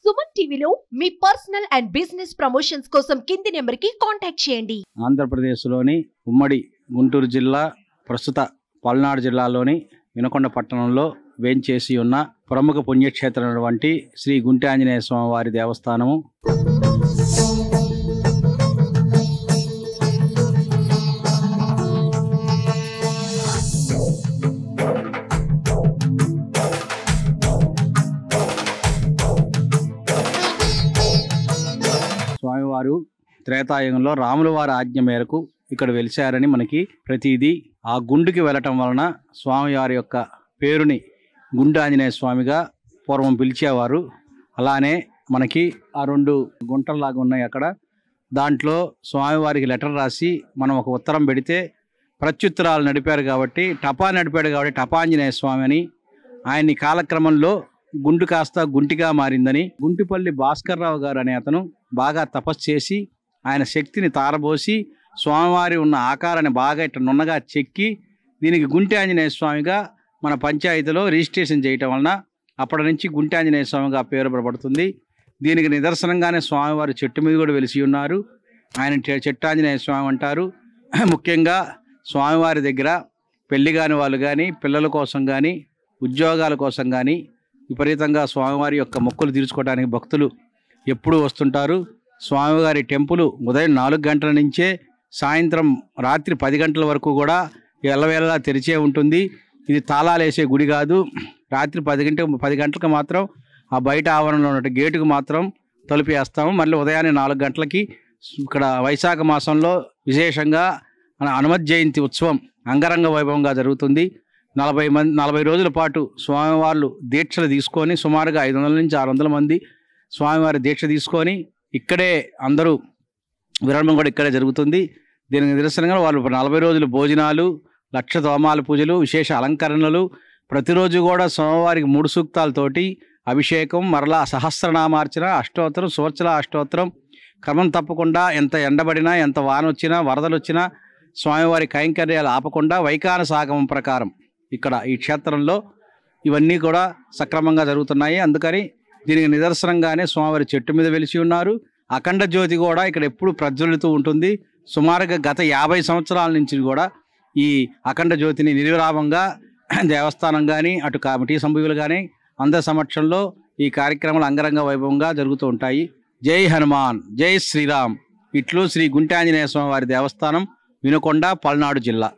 సుమన్ టీవీలో మీ personal and business promotions కోసం కింది నెంబర్కి కాంటాక్ట్ చేయండి. ఆంధ్రప్రదేశ్లోని ఉమ్మడి గుంటూరు జిల్లా ప్రస్తుత పల్నాడు జిల్లాలోని వినకొండ పట్టణంలో వేంచేసి ఉన్న ప్రముఖ పుణ్యక్షేత్రమైనటువంటి శ్రీ గుంటి ఆంజనేయ స్వామి వారి దేవస్థానము. స్వామివారు త్రేతాయుగంలో రాముల వారి ఆజ్ఞ మేరకు ఇక్కడ వెలిశారని మనకి ప్రతిదీ ఆ గుండుకి వెళ్ళటం వలన స్వామివారి యొక్క పేరుని గుంటి ఆంజనేయ స్వామిగా పూర్వం పిలిచేవారు. అలానే మనకి ఆ 2 గుంటల్లాగా ఉన్నాయి అక్కడ. దాంట్లో స్వామివారికి లెటర్ రాసి మనం ఒక ఉత్తరం పెడితే ప్రత్యుత్తరాలు నడిపాడు కాబట్టి టపాంజనేయ స్వామి అని, ఆయన్ని కాలక్రమంలో గుండు కాస్త గుంటిగా మారిందని గుంటిపల్లి భాస్కర్రావు గారు అనే అతను బాగా తపస్సు చేసి ఆయన శక్తిని తారబోసి స్వామివారి ఉన్న ఆకారాన్ని బాగా ఇట్లా నున్నగా చెక్కి దీనికి గుంటి ఆంజనేయ స్వామిగా మన పంచాయతీలో రిజిస్ట్రేషన్ చేయటం వలన అప్పటి నుంచి గుంటి ఆంజనేయ స్వామిగా పేరు పడబడుతుంది. దీనికి నిదర్శనంగానే స్వామివారు చెట్టు మీద కూడా వెలిసి ఉన్నారు. ఆయన చెట్టు ఆంజనేయ స్వామి అంటారు. ముఖ్యంగా స్వామివారి దగ్గర పెళ్లి కాని వాళ్ళు కానీ, పిల్లల కోసం కానీ, ఉద్యోగాల కోసం కానీ విపరీతంగా స్వామివారి యొక్క మొక్కులు తీర్చుకోవడానికి భక్తులు ఎప్పుడూ వస్తుంటారు. స్వామివారి టెంపుల్ ఉదయం 4 గంటల నుంచే సాయంత్రం రాత్రి 10 గంటల వరకు కూడా ఎల్లవేళలా తెరిచే ఉంటుంది. ఇది తాళాలు వేసే గుడి కాదు. రాత్రి 10 గంటలకు మాత్రం ఆ బయట ఆవరణలో ఉన్న గేటుకు మాత్రం తలుపు వేస్తాము. మళ్ళీ ఉదయాన్నే 4 గంటలకి ఇక్కడ వైశాఖ మాసంలో విశేషంగా హనుమత్ జయంతి ఉత్సవం అంగరంగ వైభవంగా జరుగుతుంది. 40 రోజుల పాటు స్వామివార్లు దీక్షలు తీసుకొని సుమారుగా 500 నుంచి 600 మంది స్వామివారి దీక్ష తీసుకొని ఇక్కడే అందరూ విరామం కూడా ఇక్కడే జరుగుతుంది. దీనికి నిదర్శనంగా వాళ్ళు 40 రోజులు భోజనాలు, 1,00,000 తోమాల పూజలు, విశేష అలంకరణలు, ప్రతిరోజు కూడా స్వామివారికి 3 సూక్తాలతోటి అభిషేకం, మరలా సహస్రనామార్చన, అష్టోత్తరం, సువర్చల అష్టోత్తరం క్రమం తప్పకుండా ఎంత ఎండబడినా, ఎంత వాన వచ్చినా, వరదలు వచ్చినా స్వామివారి కైంకర్యాలు ఆపకుండా వైఖాన సాగమం ప్రకారం ఇక్కడ ఈ క్షేత్రంలో ఇవన్నీ కూడా సక్రమంగా జరుగుతున్నాయి. అందుకని దీనికి నిదర్శనంగానే స్వామివారి చెట్టు మీద వెలిసి ఉన్నారు. అఖండ జ్యోతి కూడా ఇక్కడ ఎప్పుడు ప్రజ్వలితూ ఉంటుంది. సుమారుగా గత 50 సంవత్సరాల నుంచి కూడా ఈ అఖండ జ్యోతిని నిర్విరామంగా దేవస్థానం కానీ, అటు కమిటీ సభ్యులు కానీ అందరి సమక్షంలో ఈ కార్యక్రమాలు అంగరంగ వైభవంగా జరుగుతూ ఉంటాయి. జై హనుమాన్, జై శ్రీరామ్. ఇట్లు శ్రీ గుంటి ఆంజనేయ స్వామి వారి దేవస్థానం, వినుకొండ, పల్నాడు జిల్లా.